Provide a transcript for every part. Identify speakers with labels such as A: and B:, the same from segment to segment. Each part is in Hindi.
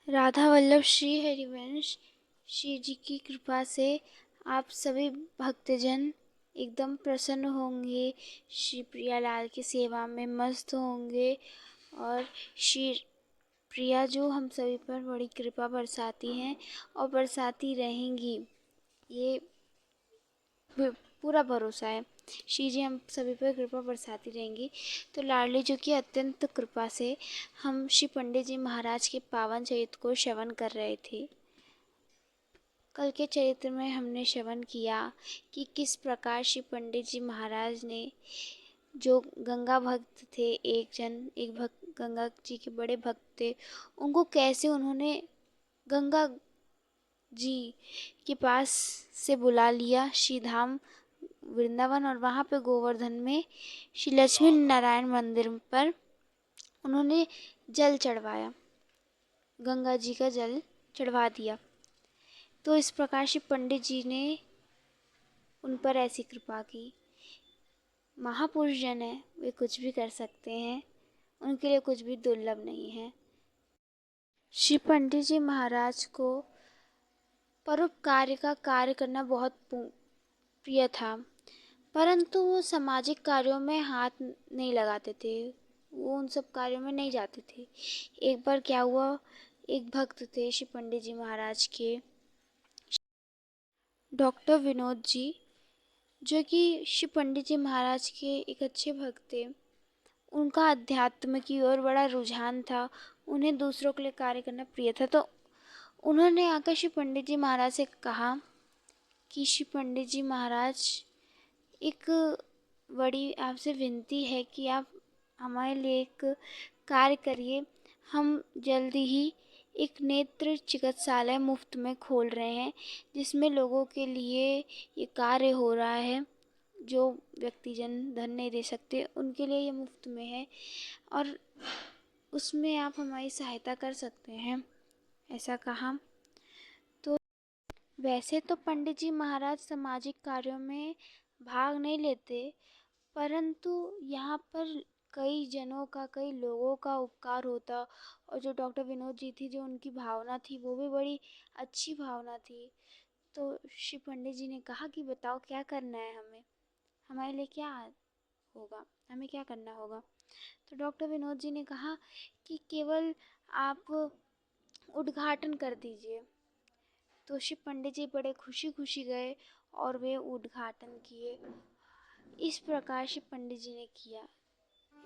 A: राधा वल्लभ श्री हरिवंश श्री जी की कृपा से आप सभी भक्तजन एकदम प्रसन्न होंगे, श्री प्रियालाल की सेवा में मस्त होंगे और श्री प्रिया जो हम सभी पर बड़ी कृपा बरसाती हैं और बरसाती रहेंगी, ये पूरा भरोसा है। श्री जी हम सभी पर कृपा बरसाती रहेंगी। तो लाडली जो की अत्यंत कृपा से हम श्री पंडित जी महाराज के पावन चरित्र को श्रवण कर रहे थे। कल के चरित्र में हमने श्रवण किया कि किस प्रकार श्री पंडित जी महाराज ने, जो गंगा भक्त थे, एक भक्त गंगा जी के बड़े भक्त थे, उनको कैसे उन्होंने गंगा जी के पास से बुला लिया श्री धाम वृंदावन, और वहाँ पे गोवर्धन में श्री लक्ष्मी नारायण मंदिर पर उन्होंने जल चढ़वाया, गंगा जी का जल चढ़वा दिया। तो इस प्रकार श्री पंडित जी ने उन पर ऐसी कृपा की। महापुरुष जन है, वे कुछ भी कर सकते हैं, उनके लिए कुछ भी दुर्लभ नहीं है। श्री पंडित जी महाराज को परोपकार का कार्य करना बहुत प्रिय था, परंतु वो सामाजिक कार्यों में हाथ नहीं लगाते थे, वो उन सब कार्यों में नहीं जाते थे। एक बार क्या हुआ, एक भक्त थे श्री पंडित जी महाराज के, डॉक्टर विनोद जी, जो कि श्री पंडित जी महाराज के एक अच्छे भक्त थे। उनका अध्यात्म की ओर बड़ा रुझान था, उन्हें दूसरों के लिए कार्य करना प्रिय था। तो उन्होंने आकर श्री पंडित जी महाराज से कहा कि श्री पंडित जी महाराज, एक बड़ी आपसे विनती है कि आप हमारे लिए एक कार्य करिए। हम जल्दी ही एक नेत्र चिकित्सालय मुफ्त में खोल रहे हैं, जिसमें लोगों के लिए ये कार्य हो रहा है, जो व्यक्तिजन धन नहीं दे सकते उनके लिए ये मुफ्त में है, और उसमें आप हमारी सहायता कर सकते हैं, ऐसा कहा। तो वैसे तो पंडित जी महाराज सामाजिक कार्यों में भाग नहीं लेते, परंतु यहाँ पर कई जनों का, कई लोगों का उपकार होता, और जो डॉक्टर विनोद जी थी, जो उनकी भावना थी वो भी बड़ी अच्छी भावना थी। तो श्री पंडित जी ने कहा कि बताओ क्या करना है, हमारे लिए क्या होगा, हमें क्या करना होगा। तो डॉक्टर विनोद जी ने कहा कि केवल आप उद्घाटन कर दीजिए। तो श्री पंडित जी बड़े खुशी खुशी गए और वे उद्घाटन किए। इस प्रकार श्री पंडित जी ने किया।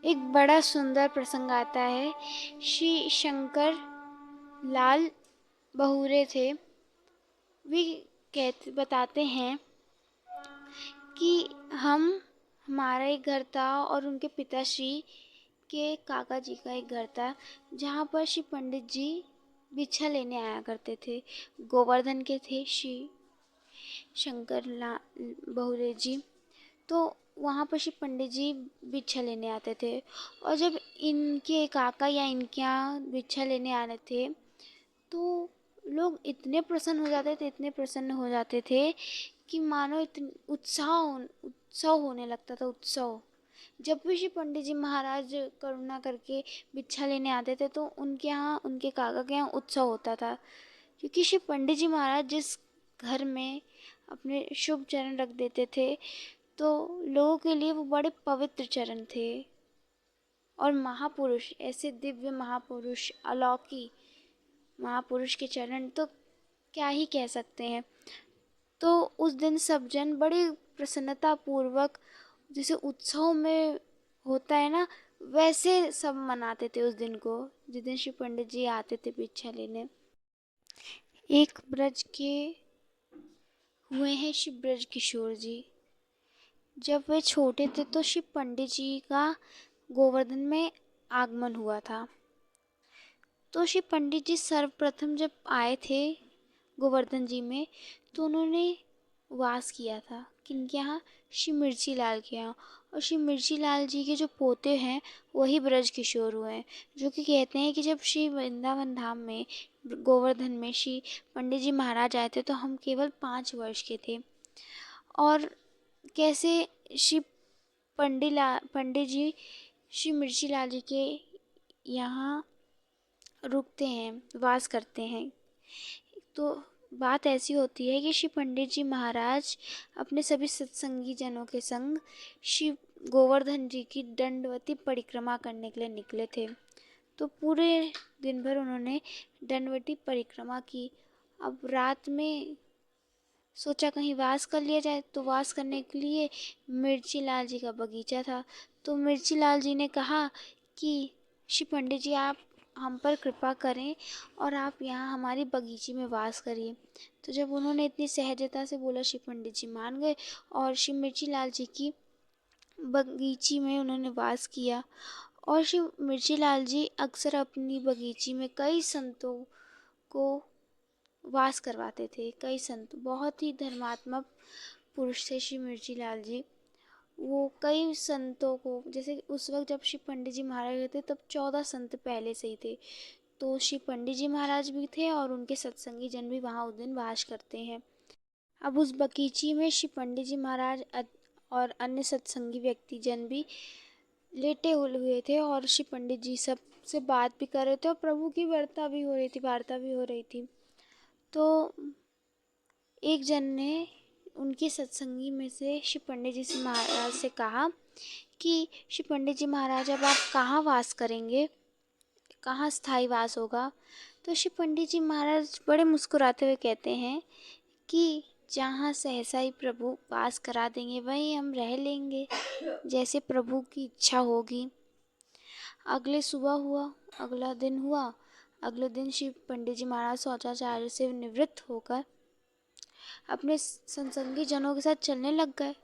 A: एक बड़ा सुंदर प्रसंग आता है। श्री शंकर लाल बहुरे थे, वे बताते हैं कि हमारा एक घर था और उनके पिताश्री के काका जी का एक घर था, जहाँ पर श्री पंडित जी भिक्षा लेने आया करते थे। गोवर्धन के थे श्री शंकर लाल बहुरे जी। तो वहाँ पर श्री पंडित जी भिक्षा लेने आते थे, और जब इनके काका या इनके यहाँ भिक्षा लेने आ रहे थे, तो लोग इतने प्रसन्न हो जाते थे, इतने प्रसन्न हो जाते थे कि मानो इतने उत्सव होने लगता था, उत्सव। जब भी श्री पंडित जी महाराज करुणा करके भिक्षा लेने आते थे, तो उनके यहाँ, उनके काका के यहाँ उत्सव होता था, क्योंकि श्री पंडित जी महाराज जिस घर में अपने शुभ चरण रख देते थे, तो लोगों के लिए वो बड़े पवित्र चरण थे। और महापुरुष, ऐसे दिव्य महापुरुष, अलौकिक महापुरुष के चरण तो क्या ही कह सकते हैं। तो उस दिन सब जन बड़ी प्रसन्नता पूर्वक, जैसे उत्सव में होता है ना, वैसे सब मनाते थे उस दिन को, जिस दिन श्री पंडित जी आते थे भिक्षा लेने। एक ब्रज के हुए हैं श्री ब्रज किशोर जी। जब वे छोटे थे तो श्री पंडित जी का गोवर्धन में आगमन हुआ था। तो श्री पंडित जी सर्वप्रथम जब आए थे गोवर्धन जी में, तो उन्होंने वास किया था किनके यहाँ, श्री मिर्ची लाल के यहाँ। और श्री मिर्ची लाल जी के जो पोते हैं वही ब्रज किशोर हुए हैं, जो कि कहते हैं कि जब श्री वृंदावन धाम में गोवर्धन में श्री पंडित जी महाराज आए थे, तो हम केवल 5 वर्ष के थे। और कैसे श्री पंडित जी श्री मिर्ची लाल जी के यहाँ रुकते हैं, वास करते हैं। तो बात ऐसी होती है कि श्री पंडित जी महाराज अपने सभी सत्संगी जनों के संग श्री गोवर्धन जी की दंडवती परिक्रमा करने के लिए निकले थे। तो पूरे दिन भर उन्होंने दंडवती परिक्रमा की। अब रात में सोचा कहीं वास कर लिया जाए, तो वास करने के लिए मिर्ची लाल जी का बगीचा था। तो मिर्ची लाल जी ने कहा कि श्री पंडित जी, आप हम पर कृपा करें और आप यहाँ हमारी बगीचे में वास करिए। तो जब उन्होंने इतनी सहजता से बोला, श्री पंडित जी मान गए और श्री मिर्ची लाल जी की बगीची में उन्होंने वास किया। और श्री मिर्ची लाल जी अक्सर अपनी बगीची में कई संतों को वास करवाते थे। कई संत, बहुत ही धर्मात्मक पुरुष थे श्री मिर्ची लाल जी। वो कई संतों को, जैसे उस वक्त जब श्री पंडित जी महाराज थे तब 14 संत पहले से ही थे। तो श्री पंडित जी महाराज भी थे और उनके सत्संगी जन भी वहाँ उस दिन वास करते हैं। अब उस बगीची में श्री पंडित जी महाराज और अन्य सत्संगी व्यक्ति जन भी लेटे हुए थे और श्री पंडित जी सब से बात भी कर रहे थे और प्रभु की वार्ता भी हो रही थी। तो एक जन ने उनके सत्संगी में से श्री पंडित जी से महाराज से कहा कि श्री पंडित जी महाराज, अब आप कहाँ वास करेंगे, कहाँ स्थायी वास होगा। तो श्री पंडित जी महाराज बड़े मुस्कुराते हुए कहते हैं कि जहाँ सहसा ही प्रभु वास करा देंगे वहीं हम रह लेंगे, जैसे प्रभु की इच्छा होगी। अगले सुबह हुआ, अगला दिन हुआ। अगले दिन श्री पंडित जी महाराज शौचाचार्य से निवृत्त होकर अपने सत्संगी जनों के साथ चलने लग गए।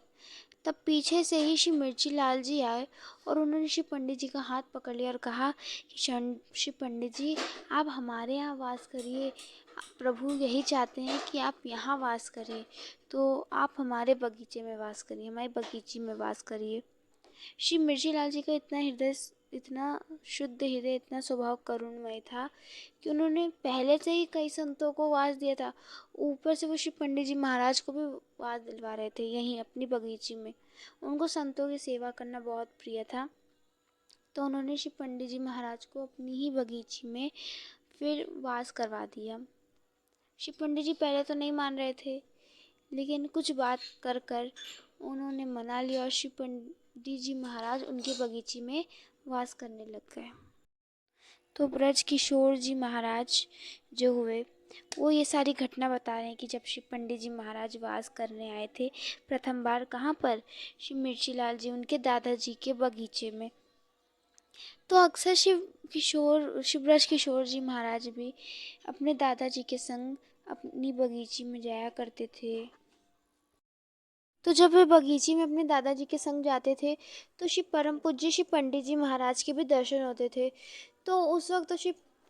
A: तब पीछे से ही श्री मिर्ची लाल जी आए और उन्होंने श्री पंडित जी का हाथ पकड़ लिया और कहा कि श्री पंडित जी, आप हमारे यहाँ वास करिए, प्रभु यही चाहते हैं कि आप यहाँ वास करें, तो आप हमारे बगीचे में वास करिए, हमारी बगीचे में वास करिए। श्री मिर्ची लाल जी का इतना शुद्ध हृदय, इतना स्वभाव करुणमय था कि उन्होंने पहले से ही कई संतों को वास दिया था। ऊपर से वो श्री पंडित जी महाराज को भी वास दिलवा रहे थे यहीं अपनी बगीचे में। उनको संतों की सेवा करना बहुत प्रिय था। तो उन्होंने श्री पंडित जी महाराज को अपनी ही बगीचे में फिर वास करवा दिया। श्री पंडित जी पहले तो नहीं मान रहे थे, लेकिन कुछ बात कर कर उन्होंने मना लिया और श्री पंडित जी महाराज उनके बगीचे में वास करने लग गए। तो ब्रज किशोर जी महाराज जो हुए, वो ये सारी घटना बता रहे हैं कि जब श्री पंडित जी महाराज वास करने आए थे प्रथम बार, कहाँ पर, श्री मिर्ची लाल जी उनके दादाजी के बगीचे में। तो अक्सर श्री ब्रज किशोर जी महाराज भी अपने दादाजी के संग अपनी बगीचे में जाया करते थे। तो जब वे बगीचे में अपने दादाजी के संग जाते थे तो श्री परम पूज्य श्री पंडित जी महाराज के भी दर्शन होते थे। तो उस वक्त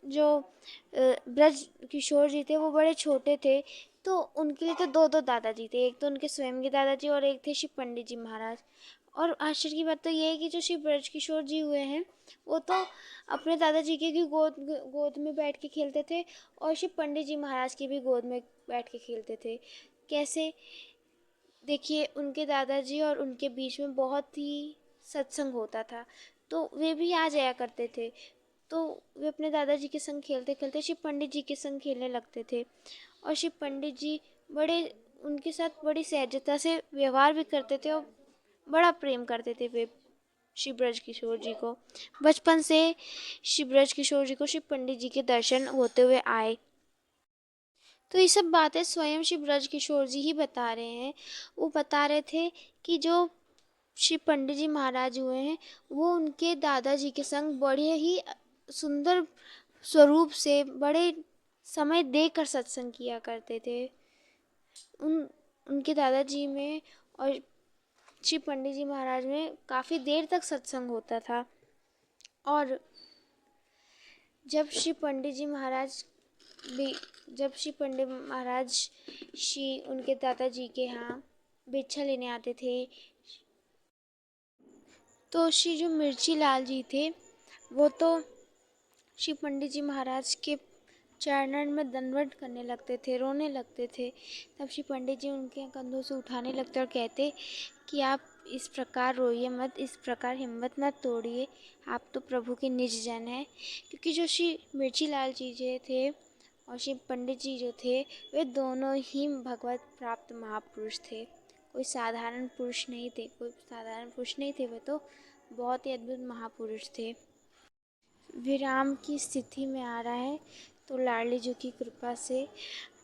A: तो ब्रज किशोर जी थे, वो बड़े छोटे थे। तो उनके लिए तो दो दादाजी थे, एक तो उनके स्वयं के दादाजी और एक थे श्री पंडित जी महाराज। और आश्चर्य की बात तो ये है कि जो श्री ब्रज किशोर जी हुए हैं वो तो अपने दादाजी के भी गोद में बैठ के खेलते थे और श्री पंडित जी महाराज की भी गोद में बैठ के खेलते थे। कैसे, देखिए, उनके दादाजी और उनके बीच में बहुत ही सत्संग होता था, तो वे भी आ जाया करते थे। तो वे अपने दादाजी के संग खेलते खेलते श्री पंडित जी के संग खेलने लगते थे और श्री पंडित जी उनके साथ बड़ी सहजता से व्यवहार भी करते थे और बड़ा प्रेम करते थे वे श्री ब्रज किशोर जी को। बचपन से श्री ब्रज किशोर जी को श्री पंडित जी के दर्शन होते हुए आए। तो ये सब बातें स्वयं श्री ब्रज किशोर जी ही बता रहे हैं। वो बता रहे थे कि जो श्री पंडित जी महाराज हुए हैं वो उनके दादाजी के संग बड़े ही सुंदर स्वरूप से बड़े समय देकर सत्संग किया करते थे। उनके दादाजी में और श्री पंडित जी महाराज में काफ़ी देर तक सत्संग होता था। और जब श्री पंडित महाराज श्री उनके दादाजी के यहाँ भिक्षा लेने आते थे, तो श्री जो मिर्ची लाल जी थे वो तो श्री पंडित जी महाराज के चरणन में दंडवत करने लगते थे, रोने लगते थे। तब श्री पंडित जी उनके कंधों से उठाने लगते और कहते कि आप इस प्रकार रोइए मत, इस प्रकार हिम्मत न तोड़िए, आप तो प्रभु के निज जन हैं। क्योंकि जो श्री मिर्ची लाल जी जो थे और श्री पंडित जी जो थे, वे दोनों ही भगवत प्राप्त महापुरुष थे। कोई साधारण पुरुष नहीं थे, वे तो बहुत ही अद्भुत महापुरुष थे। विराम की स्थिति में आ रहा है, तो लाडली जी की कृपा से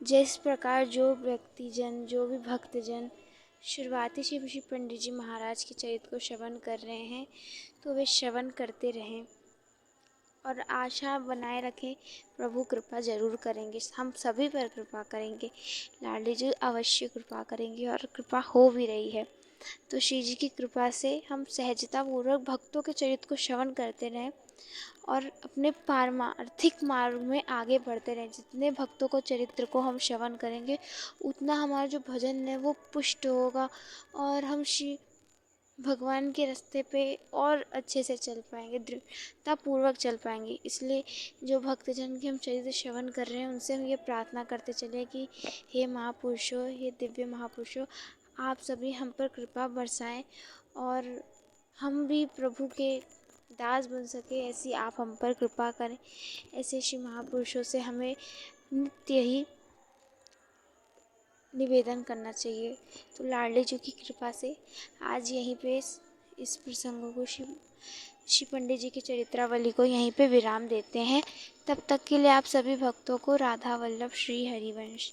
A: जिस प्रकार जो व्यक्तिजन, जो भी भक्तजन शुरुआती श्री पंडित जी महाराज के चरित्र को श्रवण कर रहे हैं, तो वे श्रवण करते रहें और आशा बनाए रखें, प्रभु कृपा ज़रूर करेंगे, हम सभी पर कृपा करेंगे। लाडली जी अवश्य कृपा करेंगे और कृपा हो भी रही है। तो श्री जी की कृपा से हम सहजतापूर्वक भक्तों के चरित्र को श्रवण करते रहें और अपने पारमार्थिक मार्ग में आगे बढ़ते रहें। जितने भक्तों को चरित्र को हम श्रवण करेंगे, उतना हमारा जो भजन है वो पुष्ट होगा और हम श्री भगवान के रास्ते पे और अच्छे से चल पाएंगे, दृढ़तापूर्वक चल पाएंगे। इसलिए जो भक्तजन के हम चरित्र श्रवण कर रहे हैं, उनसे हम ये प्रार्थना करते चले कि हे महापुरुषों, हे दिव्य महापुरुषों, आप सभी हम पर कृपा बरसाएं और हम भी प्रभु के दास बन सके, ऐसी आप हम पर कृपा करें। ऐसे श्री महापुरुषों से हमें नित्य ही निवेदन करना चाहिए। तो लाडली जी की कृपा से आज यहीं पे इस प्रसंगों को श्री पंडित जी की चरित्रावली को यहीं पे विराम देते हैं। तब तक के लिए आप सभी भक्तों को राधा वल्लभ श्री हरिवंश।